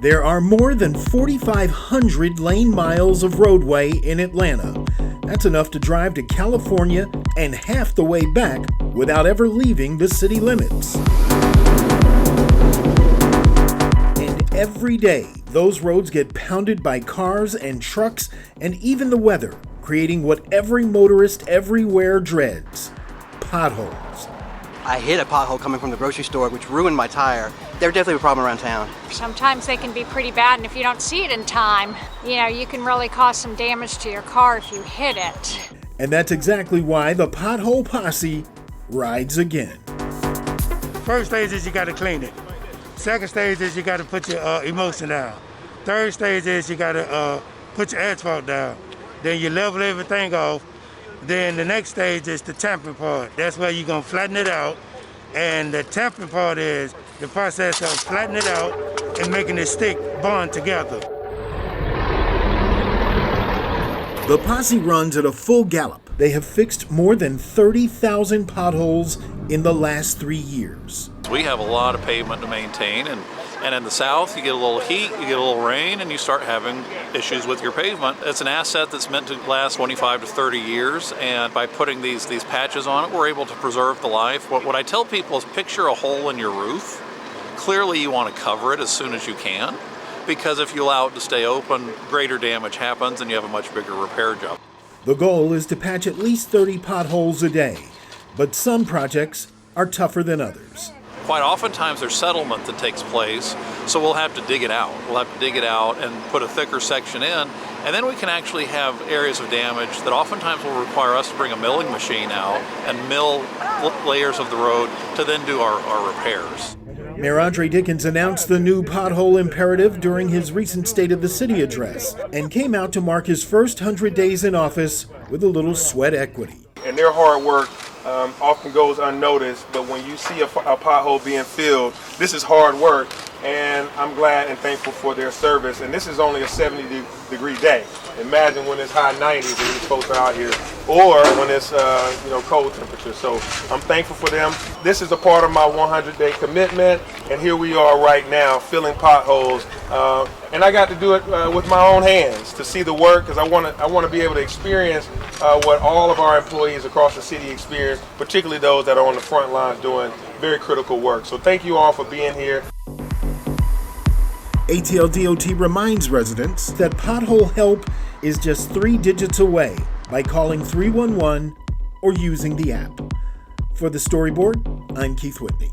There are more than 4,500 lane miles of roadway in Atlanta. That's enough to drive to California and half the way back without ever leaving the city limits. And every day, those roads get pounded by cars and trucks and even the weather, creating what every motorist everywhere dreads: potholes. I hit a pothole coming from the grocery store, which ruined my tire. They're definitely a problem around town. Sometimes they can be pretty bad, and if you don't see it in time, you can really cause some damage to your car if you hit it. And that's exactly why the Pothole Posse rides again. First stage is you got to clean it. Second stage is you got to put your emulsion down. Third stage is you got to put your asphalt down. Then you level everything off. Then the next stage is the tamping part. That's where you're going to flatten it out. And the tamping part is the process of flattening it out and making it stick, bond together. The posse runs at a full gallop. They have fixed more than 30,000 potholes in the last 3 years. We have a lot of pavement to maintain, and in the south you get a little heat, you get a little rain, and you start having issues with your pavement. It's an asset that's meant to last 25 to 30 years, and by putting these patches on it, we're able to preserve the life. What I tell people is picture a hole in your roof. Clearly you want to cover it as soon as you can, because if you allow it to stay open, greater damage happens and you have a much bigger repair job. The goal is to patch at least 30 potholes a day, but some projects are tougher than others. Quite oftentimes there's settlement that takes place, so we'll have to dig it out. We'll have to dig it out and put a thicker section in, and then we can actually have areas of damage that oftentimes will require us to bring a milling machine out and mill layers of the road to then do our repairs. Mayor Andre Dickens announced the new pothole imperative during his recent State of the City address and came out to mark his first 100 days in office with a little sweat equity. And their hard work often goes unnoticed, but when you see a pothole being filled, this is hard work, and I'm glad and thankful for their service. And this is only a 70-degree day. Imagine when it's high 90s and these folks are out here, or when it's cold temperatures. So I'm thankful for them. This is a part of my 100-day commitment, and here we are right now filling potholes. And I got to do it with my own hands to see the work, because I want to be able to experience what all of our employees across the city experience, particularly those that are on the front lines doing very critical work. So thank you all for being here. ATL DOT reminds residents that pothole help is just 3 digits away by calling 311 or using the app. For the Storyboard, I'm Keith Whitney.